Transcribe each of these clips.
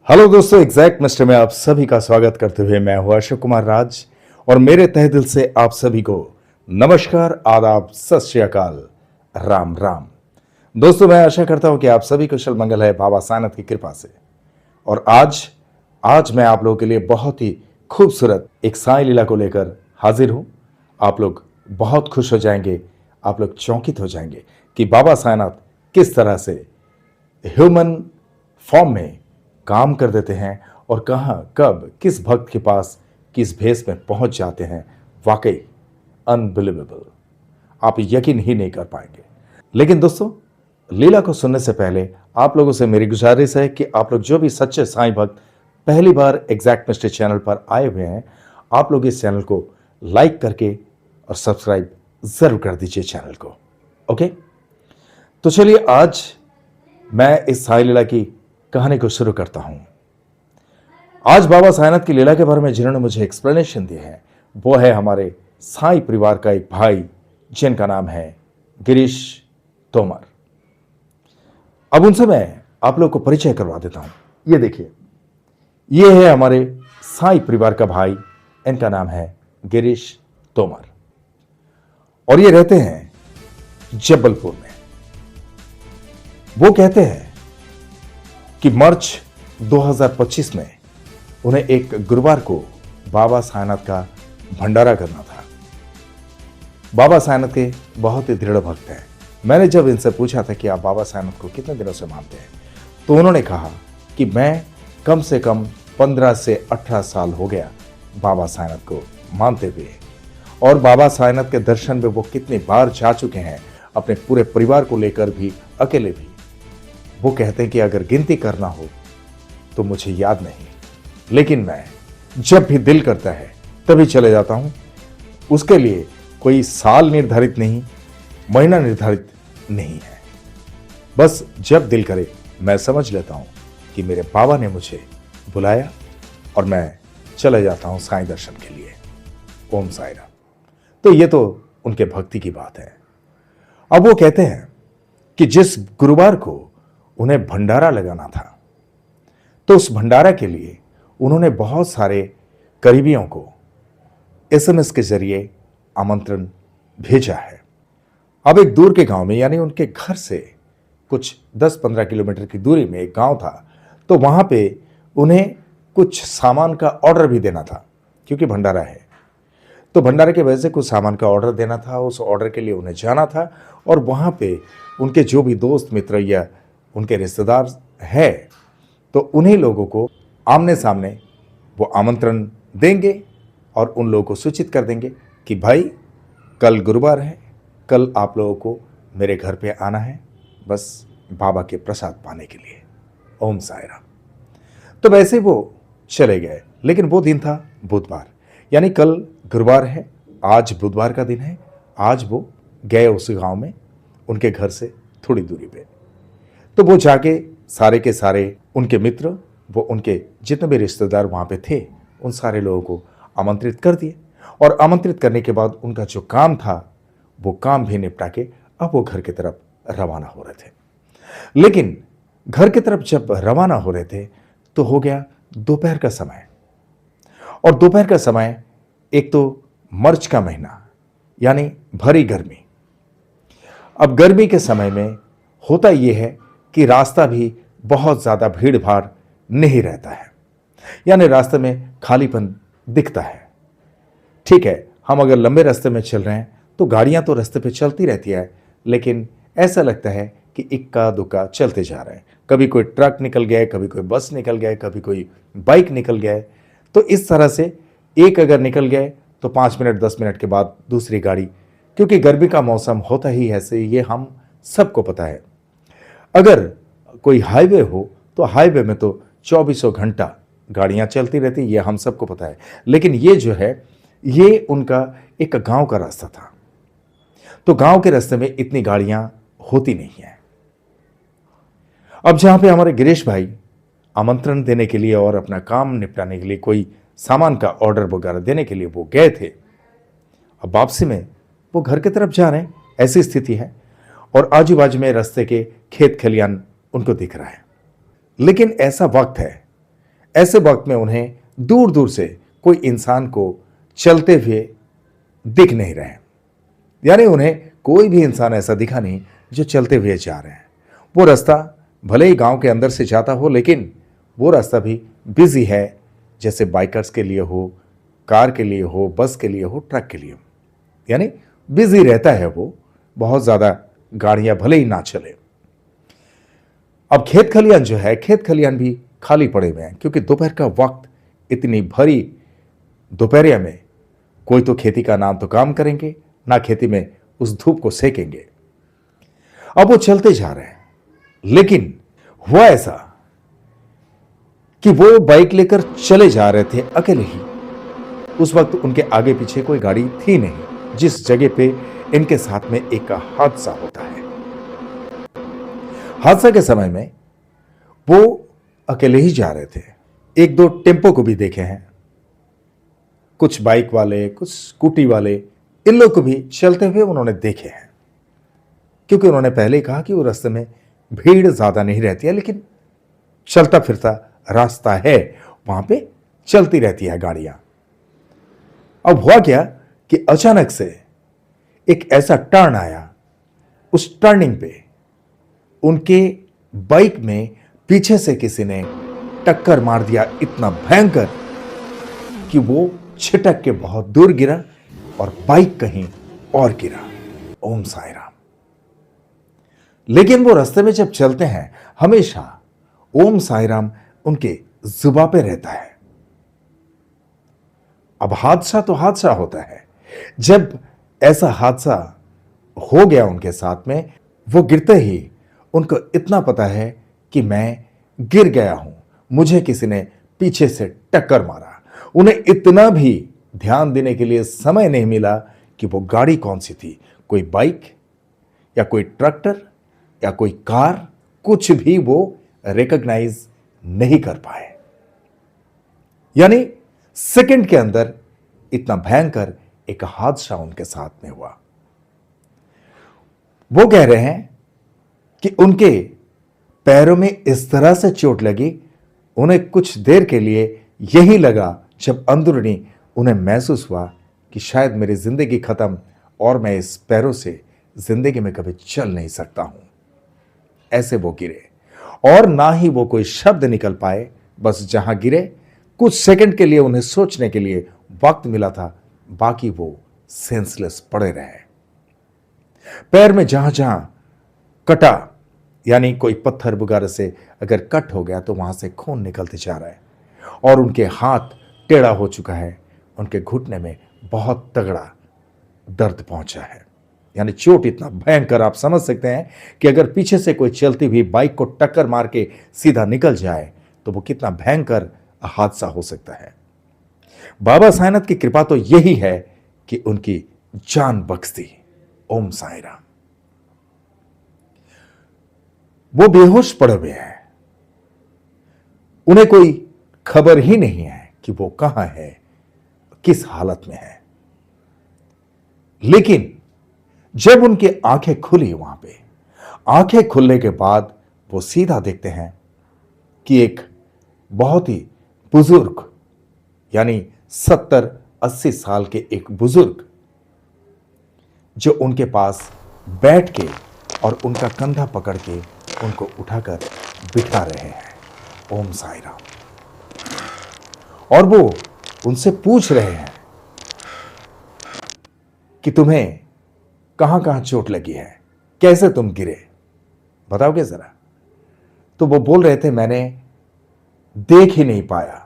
Hello दोस्तों, exact mister में आप सभी का स्वागत करते हुए मैं हूं अशोक कुमार राज और मेरे तहे दिल से आप सभी को नमस्कार, आदाब, सत श्री अकाल, राम राम। दोस्तों, मैं आशा करता हूं कि आप सभी कुशल मंगल है बाबा साईनाथ की कृपा से। और आज आज मैं आप लोगों के लिए बहुत ही खूबसूरत एक साईं लीला को लेकर हाजिर हूं। आप लोग बहुत खुश हो जाएंगे, आप लोग चौंकित हो जाएंगे कि बाबा साईनाथ किस तरह से ह्यूमन फॉर्म में काम कर देते हैं और कहां कब किस भक्त के पास किस भेष में पहुंच जाते हैं। वाकई अनबिलीवेबल, आप यकीन ही नहीं कर पाएंगे। लेकिन दोस्तों, लीला को सुनने से पहले आप लोगों से मेरी गुजारिश है कि आप लोग जो भी सच्चे साईं भक्त पहली बार एग्जैक्ट मिस्टर चैनल पर आए हुए हैं, आप लोग इस चैनल को लाइक करके और सब्सक्राइब जरूर कर दीजिए चैनल को। ओके, तो चलिए आज मैं इस साईं लीला की कहानी को शुरू करता हूं। आज बाबा साईनाथ की लीला के बारे में जिन्होंने मुझे एक्सप्लेनेशन दी है वो है हमारे साईं परिवार का एक भाई जिनका नाम है गिरीश तोमर। अब उनसे मैं आप लोग को परिचय करवा देता हूं। ये देखिए, ये है हमारे साईं परिवार का भाई, इनका नाम है गिरीश तोमर और ये रहते हैं जबलपुर में। वो कहते हैं कि मार्च 2025 में उन्हें एक गुरुवार को बाबा साईनाथ का भंडारा करना था। बाबा साईनाथ के बहुत ही दृढ़ भक्त हैं। मैंने जब इनसे पूछा था कि आप बाबा साईनाथ को कितने दिनों से मानते हैं, तो उन्होंने कहा कि मैं कम से कम 15 से 18 साल हो गया बाबा साईनाथ को मानते हुए। और बाबा साईनाथ के दर्शन में वो कितनी बार जा चुके हैं, अपने पूरे परिवार को लेकर भी, अकेले भी। वो कहते हैं कि अगर गिनती करना हो तो मुझे याद नहीं, लेकिन मैं जब भी दिल करता है तभी चले जाता हूं। उसके लिए कोई साल निर्धारित नहीं, महीना निर्धारित नहीं है। बस जब दिल करे मैं समझ लेता हूं कि मेरे बाबा ने मुझे बुलाया और मैं चले जाता हूं साईं दर्शन के लिए। ओम साईं राम। तो ये तो उनके भक्ति की बात है। अब वो कहते हैं कि जिस गुरुवार को उन्हें भंडारा लगाना था, तो उस भंडारा के लिए उन्होंने बहुत सारे करीबियों को एसएमएस के जरिए आमंत्रण भेजा है। अब एक दूर के गांव में, यानी उनके घर से कुछ 10-15 किलोमीटर की दूरी में एक गांव था, तो वहां पे उन्हें कुछ सामान का ऑर्डर भी देना था, क्योंकि भंडारा है। तो भंडारे की वजह से कुछ सामान का ऑर्डर देना था, उस ऑर्डर के लिए उन्हें जाना था और वहां पे उनके जो भी दोस्त मित्र या उनके रिश्तेदार है, तो उन्हीं लोगों को आमने सामने वो आमंत्रण देंगे और उन लोगों को सूचित कर देंगे कि भाई कल गुरुवार है, कल आप लोगों को मेरे घर पे आना है, बस बाबा के प्रसाद पाने के लिए। ओम साईं राम। तो वैसे वो चले गए, लेकिन वो दिन था बुधवार, यानी कल गुरुवार है, आज बुधवार का दिन है। आज वो गए उस गांव में, उनके घर से थोड़ी दूरी पे। तो वो जाके सारे के सारे उनके मित्र, वो उनके जितने भी रिश्तेदार वहां पे थे, उन सारे लोगों को आमंत्रित कर दिए। और आमंत्रित करने के बाद उनका जो काम था वो काम भी निपटा के अब वो घर की तरफ रवाना हो रहे थे। लेकिन घर की तरफ जब रवाना हो रहे थे तो हो गया दोपहर का समय। और दोपहर का समय, एक तो मार्च का महीना, यानी भरी गर्मी। अब गर्मी के समय में होता यह है कि रास्ता भी बहुत ज्यादा भीड़ भाड़ नहीं रहता है, यानी रास्ते में खालीपन दिखता है। ठीक है, हम अगर लंबे रास्ते में चल रहे हैं तो गाड़ियां तो रास्ते पे चलती रहती है, लेकिन ऐसा लगता है कि इक्का दुक्का चलते जा रहे हैं। कभी कोई ट्रक निकल गया, कभी कोई बस निकल गया, कभी कोई बाइक निकल गया। तो इस तरह से एक अगर निकल गए तो 5 मिनट 10 मिनट के बाद दूसरी गाड़ी, क्योंकि गर्मी का मौसम होता ही ऐसे, ये हम सबको पता है। अगर कोई हाईवे हो तो हाईवे में तो 24 घंटा गाड़ियां चलती रहती, ये हम सबको पता है। लेकिन ये जो है, ये उनका एक गांव का रास्ता था, तो गांव के रास्ते में इतनी गाड़ियां होती नहीं है। अब जहां पे हमारे गिरीश भाई आमंत्रण देने के लिए और अपना काम निपटाने के लिए, कोई सामान का ऑर्डर वगैरह देने के लिए वो गए थे, अब वापसी में वो घर की तरफ जा रहे हैं, ऐसी स्थिति है। और आजू बाजू में रास्ते के खेत खलियान उनको दिख रहा है। लेकिन ऐसा वक्त है ऐसे वक्त में उन्हें दूर दूर से कोई इंसान को चलते हुए दिख नहीं रहे, यानी उन्हें कोई भी इंसान ऐसा दिखा नहीं जो चलते हुए जा रहे हैं। वो रास्ता भले ही गांव के अंदर से जाता हो, लेकिन वो रास्ता भी बिजी है, जैसे बाइकर्स के लिए हो, कार के लिए हो, बस के लिए हो, ट्रक के लिए हो, यानी बिजी रहता है वो। बहुत ज्यादा गाड़ियां भले ही ना चले। अब खेत खलियान जो है, खेत खलियान भी खाली पड़े हुए हैं, क्योंकि दोपहर का वक्त, इतनी भरी दोपहरिया में कोई तो खेती का नाम तो काम करेंगे ना, खेती में उस धूप को सेकेंगे। अब वो चलते जा रहे हैं, लेकिन हुआ ऐसा कि वो बाइक लेकर चले जा रहे थे अकेले ही। उस वक्त उनके आगे पीछे कोई गाड़ी थी नहीं। जिस जगह पे इनके साथ में एक हादसा होता है, हादसा के समय में वो अकेले ही जा रहे थे। एक दो टेम्पो को भी देखे हैं, कुछ बाइक वाले, कुछ स्कूटी वाले, इन लोग को भी चलते हुए उन्होंने देखे हैं, क्योंकि उन्होंने पहले ही कहा कि वो रास्ते में भीड़ ज्यादा नहीं रहती है, लेकिन चलता फिरता रास्ता है, वहां पे चलती रहती है गाड़ियां। अब हुआ क्या कि अचानक से एक ऐसा टर्न आया, उस टर्निंग पे उनके बाइक में पीछे से किसी ने टक्कर मार दिया, इतना भयंकर कि वो छिटक के बहुत दूर गिरा और बाइक कहीं और गिरा। ओम साई राम। लेकिन वो रास्ते में जब चलते हैं, हमेशा ओम साई राम उनके जुबान पे रहता है। अब हादसा तो हादसा होता है। जब ऐसा हादसा हो गया उनके साथ में, वो गिरते ही उनको इतना पता है कि मैं गिर गया हूं, मुझे किसी ने पीछे से टक्कर मारा। उन्हें इतना भी ध्यान देने के लिए समय नहीं मिला कि वो गाड़ी कौन सी थी, कोई बाइक या कोई ट्रैक्टर या कोई कार, कुछ भी वो रिकॉग्नाइज नहीं कर पाए। यानी सेकंड के अंदर इतना भयंकर एक हादसा उनके साथ में हुआ। वो कह रहे हैं कि उनके पैरों में इस तरह से चोट लगी, उन्हें कुछ देर के लिए यही लगा, जब अंदरूनी उन्हें महसूस हुआ कि शायद मेरी जिंदगी खत्म और मैं इस पैरों से जिंदगी में कभी चल नहीं सकता हूं। ऐसे वो गिरे और ना ही वो कोई शब्द निकल पाए। बस जहां गिरे, कुछ सेकंड के लिए उन्हें सोचने के लिए वक्त मिला था, बाकी वो सेंसलेस पड़े रहे। पैर में जहां जहां कटा, यानी कोई पत्थर वगैरह से अगर कट हो गया तो वहां से खून निकलते जा रहा है और उनके हाथ टेढ़ा हो चुका है। उनके घुटने में बहुत तगड़ा दर्द पहुंचा है। यानी चोट इतना भयंकर, आप समझ सकते हैं कि अगर पीछे से कोई चलती हुई बाइक को टक्कर मार के सीधा निकल जाए तो वो कितना भयंकर हादसा हो सकता है। बाबा साईनाथ की कृपा तो यही है कि उनकी जान बख्श दी। ओम साई राम। वो बेहोश पड़े हुए हैं, उन्हें कोई खबर ही नहीं है कि वो कहां है, किस हालत में है। लेकिन जब उनकी आंखें खुली, वहां पे आंखें खुलने के बाद वो सीधा देखते हैं कि एक बहुत ही बुजुर्ग, यानी 70-80 साल के एक बुजुर्ग, जो उनके पास बैठ के और उनका कंधा पकड़ के उनको उठाकर बिठा रहे हैं। ओम साई राम। और वो उनसे पूछ रहे हैं कि तुम्हें कहां कहां चोट लगी है, कैसे तुम गिरे, बताओगे जरा। तो वो बोल रहे थे, मैंने देख ही नहीं पाया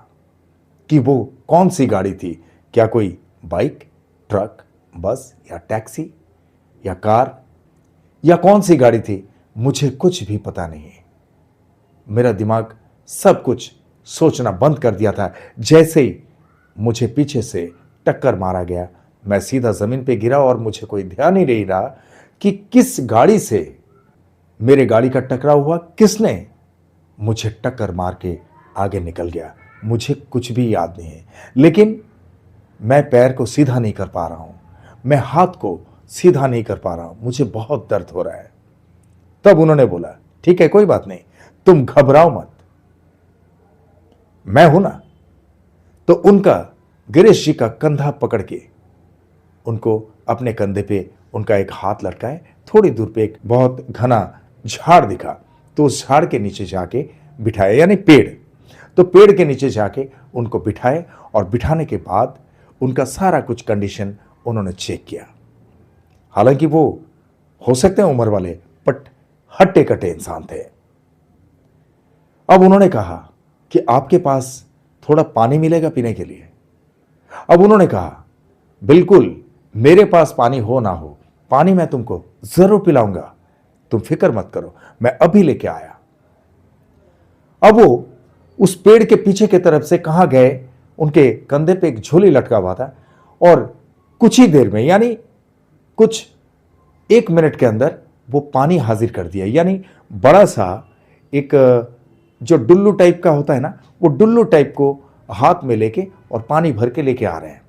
कि वो कौन सी गाड़ी थी, क्या कोई बाइक, ट्रक, बस या टैक्सी या कार या कौन सी गाड़ी थी, मुझे कुछ भी पता नहीं। मेरा दिमाग सब कुछ सोचना बंद कर दिया था। जैसे ही मुझे पीछे से टक्कर मारा गया, मैं सीधा जमीन पे गिरा और मुझे कोई ध्यान ही नहीं रहा कि किस गाड़ी से मेरे गाड़ी का टकराव हुआ, किसने मुझे टक्कर मार के आगे निकल गया, मुझे कुछ भी याद नहीं है। लेकिन मैं पैर को सीधा नहीं कर पा रहा हूं, मैं हाथ को सीधा नहीं कर पा रहा हूं, मुझे बहुत दर्द हो रहा है। तब उन्होंने बोला, ठीक है कोई बात नहीं, तुम घबराओ मत, मैं हूं ना। तो उनका गिरीश जी का कंधा पकड़ के उनको अपने कंधे पे उनका एक हाथ लटकाए। थोड़ी दूर पे एक बहुत घना झाड़ दिखा, तो उस झाड़ के नीचे जाके बिठाए, यानी पेड़। तो पेड़ के नीचे जाके उनको बिठाए और बिठाने के बाद उनका सारा कुछ कंडीशन उन्होंने चेक किया। हालांकि वो हो सकते हैं उम्र वाले, बट हट्टे कट्टे इंसान थे। अब उन्होंने कहा कि आपके पास थोड़ा पानी मिलेगा पीने के लिए? अब उन्होंने कहा, बिल्कुल, मेरे पास पानी हो ना हो, पानी मैं तुमको जरूर पिलाऊंगा, तुम फिक्र मत करो, मैं अभी लेके आया। अब वो उस पेड़ के पीछे की तरफ से कहां गए, उनके कंधे पे एक झोली लटका हुआ था, और कुछ ही देर में, यानी कुछ 1 मिनट के अंदर वो पानी हाजिर कर दिया। यानी बड़ा सा एक जो डुल्लू टाइप का होता है ना, वो डुल्लू टाइप को हाथ में लेके और पानी भर के लेके आ रहे हैं।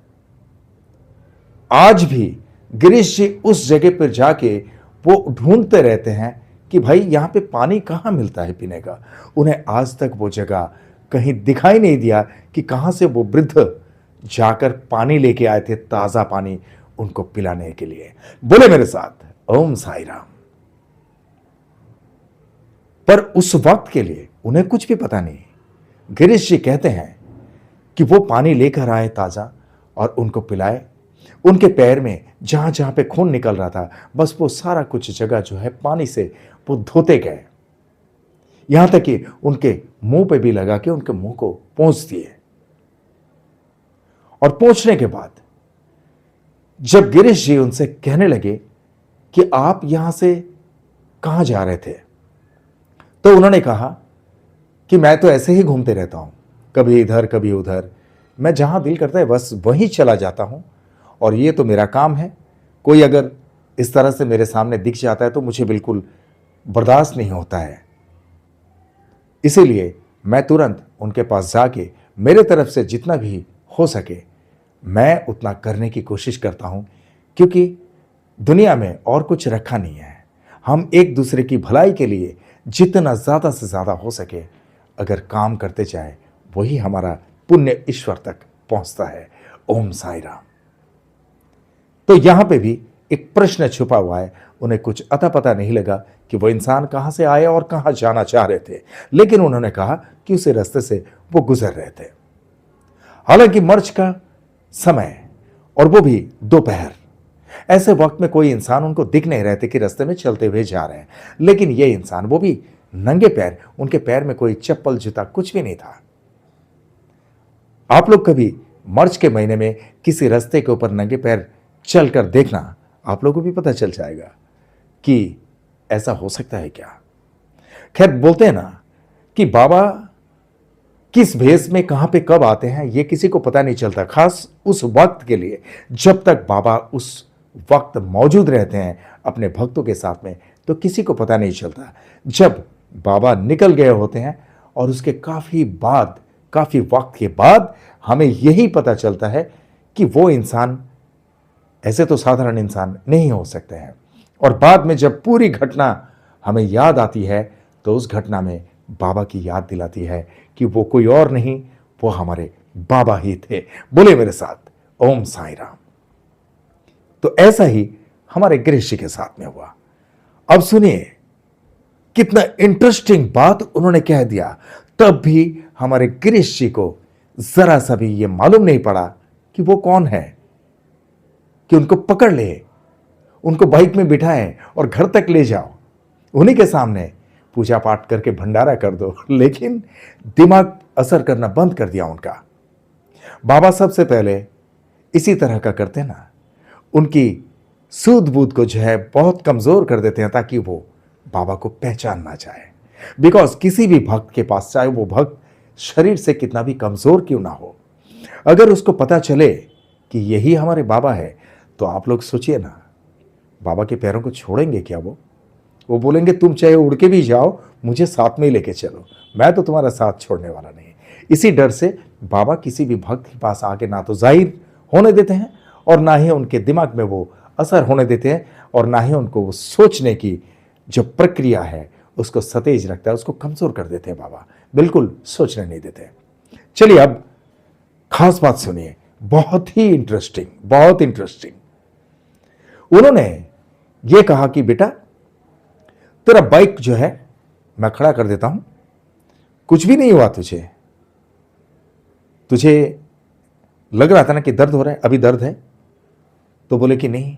आज भी गिरीश जी उस जगह पर जाके वो ढूंढते रहते हैं कि भाई यहां पे पानी कहां मिलता है पीने का। उन्हें आज तक वो जगह कहीं दिखाई नहीं दिया कि कहां से वो वृद्ध जाकर पानी लेके आए थे, ताजा पानी उनको पिलाने के लिए। बोले मेरे साथ, ओम साई राम। पर उस वक्त के लिए उन्हें कुछ भी पता नहीं। गिरीश जी कहते हैं कि वो पानी लेकर आए ताजा और उनको पिलाए। उनके पैर में जहां जहां पे खून निकल रहा था, बस वो सारा कुछ जगह जो है पानी से वो धोते गए। यहां तक कि उनके मुंह पे भी लगा के उनके मुंह को पोंछ दिए। और पोंछने के बाद जब गिरीश जी उनसे कहने लगे कि आप यहां से कहां जा रहे थे, तो उन्होंने कहा कि मैं तो ऐसे ही घूमते रहता हूं, कभी इधर कभी उधर, मैं जहां दिल करता है बस वहीं चला जाता हूं, और ये तो मेरा काम है। कोई अगर इस तरह से मेरे सामने दिख जाता है तो मुझे बिल्कुल बर्दाश्त नहीं होता है। इसीलिए मैं तुरंत उनके पास जाके मेरे तरफ से जितना भी हो सके मैं उतना करने की कोशिश करता हूं, क्योंकि दुनिया में और कुछ रखा नहीं है। हम एक दूसरे की भलाई के लिए जितना ज्यादा से ज्यादा हो सके अगर काम करते जाए, वही हमारा पुण्य ईश्वर तक पहुंचता है। ओम साई राम। तो यहां पे भी एक प्रश्न छुपा हुआ है। उन्हें कुछ अता पता नहीं लगा कि वो इंसान कहां से आए और कहां जाना चाह रहे थे, लेकिन उन्होंने कहा कि उसी रास्ते से वो गुजर रहे थे। हालांकि मर्च का समय, और वो भी दोपहर, ऐसे वक्त में कोई इंसान उनको दिख नहीं रहे थे कि रास्ते में चलते हुए जा रहे हैं। लेकिन ये इंसान, वो भी नंगे पैर, उनके पैर में कोई चप्पल जूता कुछ भी नहीं था। आप लोग कभी मार्च के महीने में किसी रास्ते के ऊपर नंगे पैर चलकर देखना, आप लोगों को भी पता चल जाएगा कि ऐसा हो सकता है क्या। खैर, बोलते हैं ना कि बाबा किस भेष में कहां पे कब आते हैं ये किसी को पता नहीं चलता, खास उस वक्त के लिए। जब तक बाबा उस वक्त मौजूद रहते हैं अपने भक्तों के साथ में, तो किसी को पता नहीं चलता। जब बाबा निकल गए होते हैं और उसके काफी वक्त के बाद हमें यही पता चलता है कि वो इंसान ऐसे तो साधारण इंसान नहीं हो सकते हैं। और बाद में जब पूरी घटना हमें याद आती है, तो उस घटना में बाबा की याद दिलाती है कि वो कोई और नहीं, वो हमारे बाबा ही थे। बोले मेरे साथ, ओम साई राम। तो ऐसा ही हमारे गिरीश जी के साथ में हुआ। अब सुनिए कितना इंटरेस्टिंग बात उन्होंने कह दिया। तब भी हमारे गिरीश जी को जरा सा भी ये मालूम नहीं पड़ा कि वो कौन है, कि उनको पकड़ ले, उनको बाइक में बिठाएं और घर तक ले जाओ, उन्हीं के सामने पूजा पाठ करके भंडारा कर दो। लेकिन दिमाग असर करना बंद कर दिया उनका। बाबा सबसे पहले इसी तरह का करते ना, उनकी सूद बूद को जो है बहुत कमजोर कर देते हैं, ताकि वो बाबा को पहचान ना जाए। बिकॉज किसी भी भक्त के पास, चाहे वो भक्त शरीर से कितना भी कमजोर क्यों ना हो, अगर उसको पता चले कि यही हमारे बाबा है, तो आप लोग सोचिए ना, बाबा के पैरों को छोड़ेंगे क्या वो बोलेंगे तुम चाहे उड़ के भी जाओ, मुझे साथ में ही लेके चलो, मैं तो तुम्हारा साथ छोड़ने वाला नहीं। इसी डर से बाबा किसी भी भक्त के पास आके ना तो जाहिर होने देते हैं, और ना ही उनके दिमाग में वो असर होने देते हैं, और ना ही उनको वो सोचने की जो प्रक्रिया है उसको सतेज रखता है, उसको कमजोर कर देते हैं बाबा, बिल्कुल सोचने नहीं देते। चलिए अब खास बात सुनिए, बहुत ही इंटरेस्टिंग, बहुत इंटरेस्टिंग। उन्होंने ये कहा कि बेटा तेरा बाइक जो है मैं खड़ा कर देता हूं, कुछ भी नहीं हुआ तुझे, तुझे लग रहा था ना कि दर्द हो रहा है, अभी दर्द है? तो बोले कि नहीं।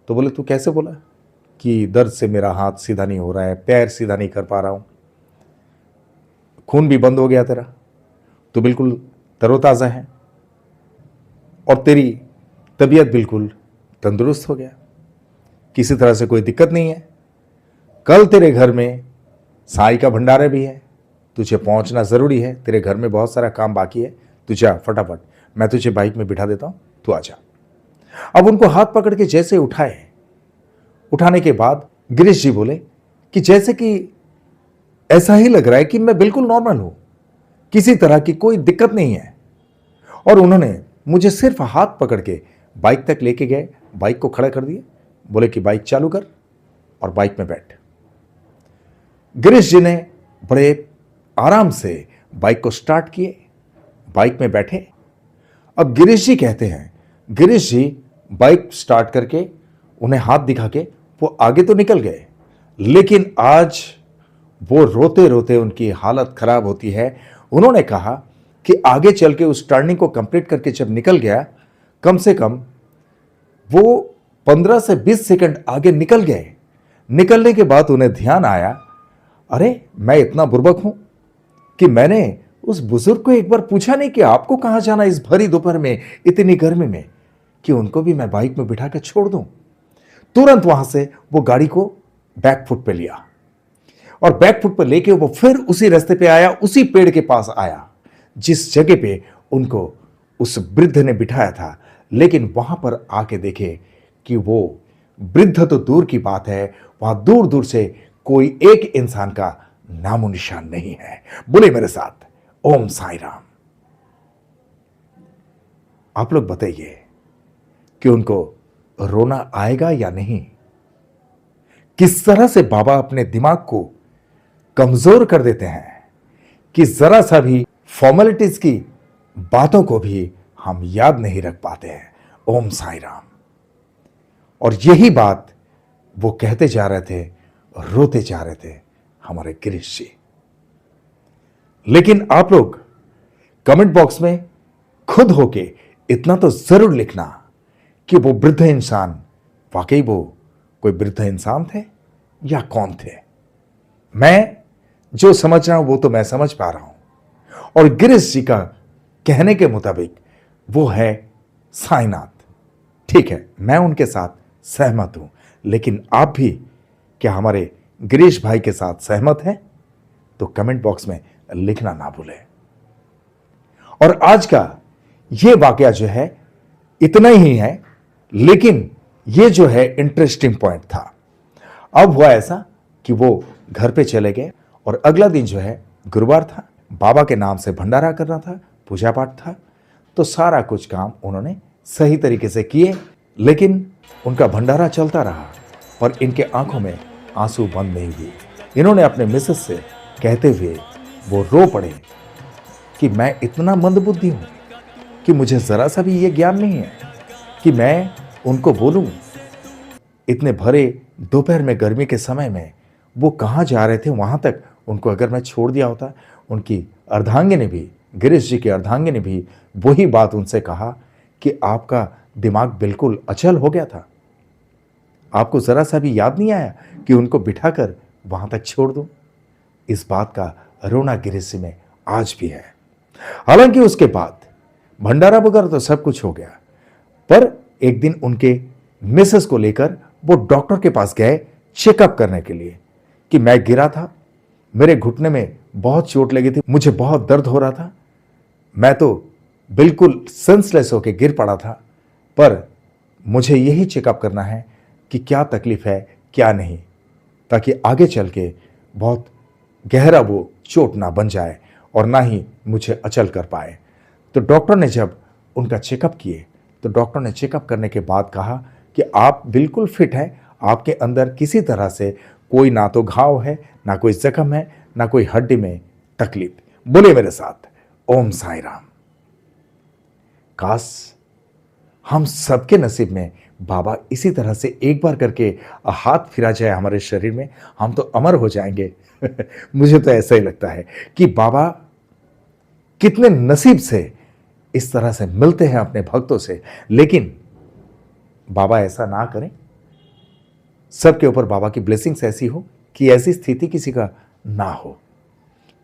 तो बोले तू कैसे बोला कि दर्द से मेरा हाथ सीधा नहीं हो रहा है, पैर सीधा नहीं कर पा रहा हूं, खून भी बंद हो गया तेरा, तो बिल्कुल तरोताजा है और तेरी तबीयत बिल्कुल तंदुरुस्त हो गया, किसी तरह से कोई दिक्कत नहीं है। कल तेरे घर में साई का भंडारा भी है, तुझे पहुंचना जरूरी है, तेरे घर में बहुत सारा काम बाकी है, तू जा फटाफट, मैं तुझे बाइक में बिठा देता हूं, तू आ जा। अब उनको हाथ पकड़ के जैसे उठाए, उठाने के बाद गिरीश जी बोले कि जैसे कि ऐसा ही लग रहा है कि मैं बिल्कुल नॉर्मल हूं, किसी तरह की कोई दिक्कत नहीं है। और उन्होंने मुझे सिर्फ हाथ पकड़ के बाइक तक लेके गए, बाइक को खड़ा कर दिए, बोले कि बाइक चालू कर और बाइक में बैठ। गिरीश जी ने बड़े आराम से बाइक को स्टार्ट किए, बाइक में बैठे। अब गिरीश जी कहते हैं, गिरीश जी बाइक स्टार्ट करके उन्हें हाथ दिखा के वो आगे तो निकल गए, लेकिन आज वो रोते रोते उनकी हालत खराब होती है। उन्होंने कहा कि आगे चल के उस टर्निंग को कंप्लीट करके जब निकल गया, कम से कम वो 15 से 20 सेकंड आगे निकल गए। निकलने के बाद उन्हें ध्यान आया, अरे मैं इतना बुर्बक हूं कि मैंने उस बुजुर्ग को एक बार पूछा नहीं कि आपको कहां जाना इस भरी दोपहर में, इतनी गर्मी में, कि उनको भी मैं बाइक में बिठा के छोड़ दूं। तुरंत वहां से वो गाड़ी को बैक फुट पे लिया और बैक फुट पर लेके वो फिर उसी रास्ते पे आया, उसी पेड़ के पास आया जिस जगह पे उनको उस वृद्ध ने बिठाया था। लेकिन वहां पर आके देखे कि वो वृद्ध तो दूर की बात है, वहां दूर दूर से कोई एक इंसान का नामो निशान नहीं है। बोले मेरे साथ, ओम साई राम। आप लोग बताइए कि उनको रोना आएगा या नहीं? किस तरह से बाबा अपने दिमाग को कमजोर कर देते हैं कि जरा सा भी फॉर्मेलिटीज की बातों को भी हम याद नहीं रख पाते हैं। ओम साई राम। और यही बात वो कहते जा रहे थे, रोते जा रहे थे हमारे गिरीश जी। लेकिन आप लोग कमेंट बॉक्स में खुद होके इतना तो जरूर लिखना कि वो वृद्ध इंसान वाकई वो कोई वृद्ध इंसान थे या कौन थे। मैं जो समझ रहा हूं वो तो मैं समझ पा रहा हूं, और गिरीश जी का कहने के मुताबिक वो है साईनाथ। ठीक है, मैं उनके साथ सहमत हूं, लेकिन आप भी क्या हमारे गिरीश भाई के साथ सहमत हैं? तो कमेंट बॉक्स में लिखना ना भूलें। और आज का ये वाकया जो है इतना ही है, लेकिन ये जो है इंटरेस्टिंग पॉइंट था। अब हुआ ऐसा कि वो घर पे चले गए और अगला दिन जो है गुरुवार था, बाबा के नाम से भंडारा करना था, पूजा पाठ था, तो सारा कुछ काम उन्होंने सही तरीके से किए। लेकिन उनका भंडारा चलता रहा और इनके आंखों में आंसू बंद नहीं हुए। इन्होंने अपने मिसेस से कहते हुए वो रो पड़े कि मैं इतना मंदबुद्धि हूं कि मुझे जरा सा भी ये ज्ञान नहीं है कि मैं उनको बोलूं। इतने भरे दोपहर में, गर्मी के समय में वो कहां जा रहे थे, वहां तक उनको अगर मैं छोड़ दिया होता। उनकी अर्धांगिनी ने भी, गिरीश जी की अर्धांगिनी ने भी वही बात उनसे कहा कि आपका दिमाग बिल्कुल अचल हो गया था, आपको जरा सा भी याद नहीं आया कि उनको बिठाकर वहां तक छोड़ दूं। इस बात का रोना गिरीश जी में आज भी है। हालांकि उसके बाद भंडारा वगैरह तो सब कुछ हो गया, पर एक दिन उनके मिसेस को लेकर वो डॉक्टर के पास गए चेकअप करने के लिए कि मैं गिरा था, मेरे घुटने में बहुत चोट लगी थी, मुझे बहुत दर्द हो रहा था, मैं तो बिल्कुल सेंसलेस होकर गिर पड़ा था, पर मुझे यही चेकअप करना है कि क्या तकलीफ है क्या नहीं, ताकि आगे चल के बहुत गहरा वो चोट ना बन जाए और ना ही मुझे अचल कर पाए। तो डॉक्टर ने जब उनका चेकअप किए तो डॉक्टर ने चेकअप करने के बाद कहा कि आप बिल्कुल फिट हैं, आपके अंदर किसी तरह से कोई ना तो घाव है, ना कोई जख्म है, ना कोई हड्डी में तकलीफ। बोले मेरे साथ, ओम साई राम। काश हम सबके नसीब में बाबा इसी तरह से एक बार करके हाथ फिरा जाए हमारे शरीर में, हम तो अमर हो जाएंगे। मुझे तो ऐसा ही लगता है कि बाबा कितने नसीब से इस तरह से मिलते हैं अपने भक्तों से। लेकिन बाबा ऐसा ना करें, सबके ऊपर बाबा की ब्लेसिंग्स ऐसी हो कि ऐसी स्थिति किसी का ना हो।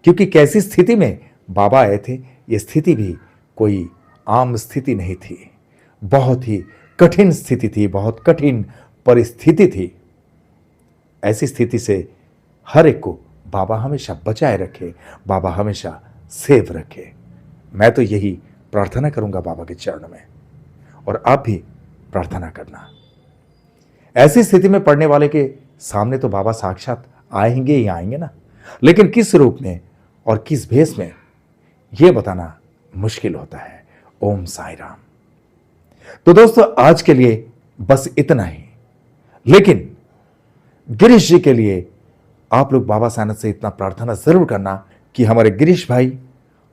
क्योंकि कैसी स्थिति में बाबा आए थे, यह स्थिति भी कोई आम स्थिति नहीं थी, बहुत ही कठिन स्थिति थी, बहुत कठिन परिस्थिति थी। ऐसी स्थिति से हर एक को बाबा हमेशा बचाए रखे, बाबा हमेशा सेव रखे। मैं तो यही प्रार्थना करूंगा बाबा के चरणों में, और आप भी प्रार्थना करना। ऐसी स्थिति में पड़ने वाले के सामने तो बाबा साक्षात आएंगे ही आएंगे ना, लेकिन किस रूप में और किस भेष में, यह बताना मुश्किल होता है। ओम साई राम। तो दोस्तों, आज के लिए बस इतना ही। लेकिन गिरीश जी के लिए आप लोग बाबा साईनाथ से इतना प्रार्थना जरूर करना कि हमारे गिरीश भाई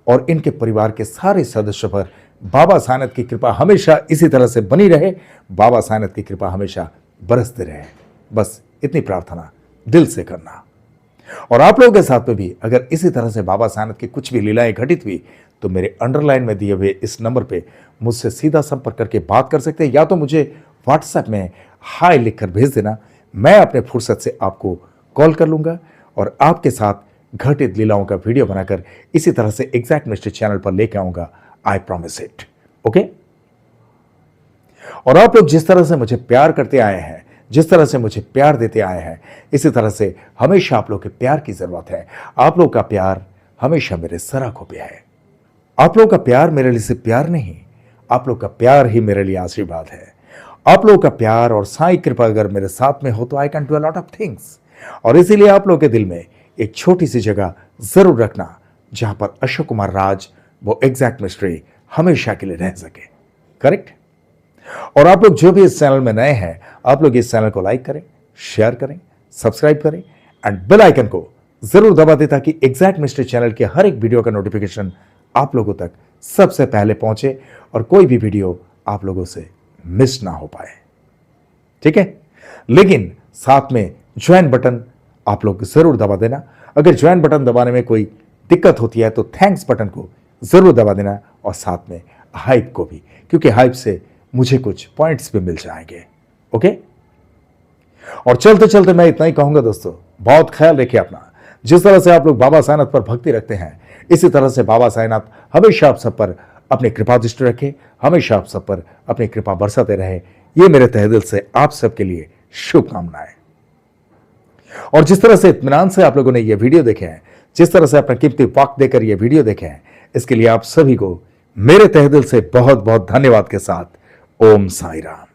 और इनके परिवार के सारे सदस्यों पर बाबा साईनाथ की कृपा हमेशा इसी तरह से बनी रहे, बाबा साईनाथ की कृपा हमेशा बरसते रहे। बस इतनी प्रार्थना दिल से करना। और आप लोगों के साथ में भी अगर इसी तरह से बाबा साईनाथ की कुछ भी लीलाएं घटित हुई तो मेरे अंडरलाइन में दिए हुए इस नंबर पे मुझसे सीधा संपर्क करके बात कर सकते हैं, या तो मुझे व्हाट्सएप में हाय लिखकर भेज देना। मैं अपने फुर्सत से आपको कॉल कर लूंगा और आपके साथ घटित लीलाओं का वीडियो बनाकर इसी तरह से एग्जैक्ट मिस्ट्री चैनल पर लेके आऊंगा। I promise it. ओके। और आप लोग जिस तरह से मुझे प्यार करते आए हैं, जिस तरह से मुझे प्यार देते आए हैं, इसी तरह से हमेशा आप लोग के प्यार की जरूरत है। आप लोग का प्यार हमेशा मेरे सराखों पे है। आप लोग का प्यार मेरे लिए सिर्फ प्यार नहीं, आप लोग का प्यार ही मेरे लिए आशीर्वाद है। आप लोग का प्यार और साईं कृपा अगर मेरे साथ में हो तो I can do a lot of things. और इसीलिए आप लोग के दिल में एक छोटी सी जगह जरूर रखना जहां पर अशोक कुमार राज वो एग्जैक्ट मिस्ट्री हमेशा के लिए रह सके। करेक्ट। और आप लोग जो भी इस चैनल में नए हैं, आप लोग इस चैनल को लाइक करें, शेयर करें, सब्सक्राइब करें एंड बेल आइकन को जरूर दबा दें ताकि एग्जैक्ट मिस्ट्री चैनल के हर एक वीडियो का नोटिफिकेशन आप लोगों तक सबसे पहले पहुंचे और कोई भी वीडियो आप लोगों से मिस ना हो पाए। ठीक है। लेकिन साथ में ज्वाइन बटन आप लोग जरूर दबा देना। अगर ज्वाइन बटन दबाने में कोई दिक्कत होती है तो थैंक्स बटन को जरूर दबा देना, और साथ में हाइप को भी, क्योंकि हाइप से मुझे कुछ पॉइंट्स भी मिल जाएंगे। ओके। और चलते चलते मैं इतना ही कहूंगा दोस्तों, बहुत ख्याल रखिए अपना। जिस तरह से आप लोग बाबा साईनाथ पर भक्ति रखते हैं, इसी तरह से बाबा साईनाथ हमेशा आप सब पर अपनी कृपा दृष्टि रखे, हमेशा आप सब पर अपनी कृपा बरसाते रहे। ये मेरे तहे दिल से आप सबके लिए शुभकामनाएं। और जिस तरह से इत्मीनान से आप लोगों ने ये वीडियो देखे हैं, जिस तरह से अपना कीमती वक्त देकर ये वीडियो देखे हैं, इसके लिए आप सभी को मेरे तहे दिल से बहुत बहुत धन्यवाद के साथ ओम साई राम।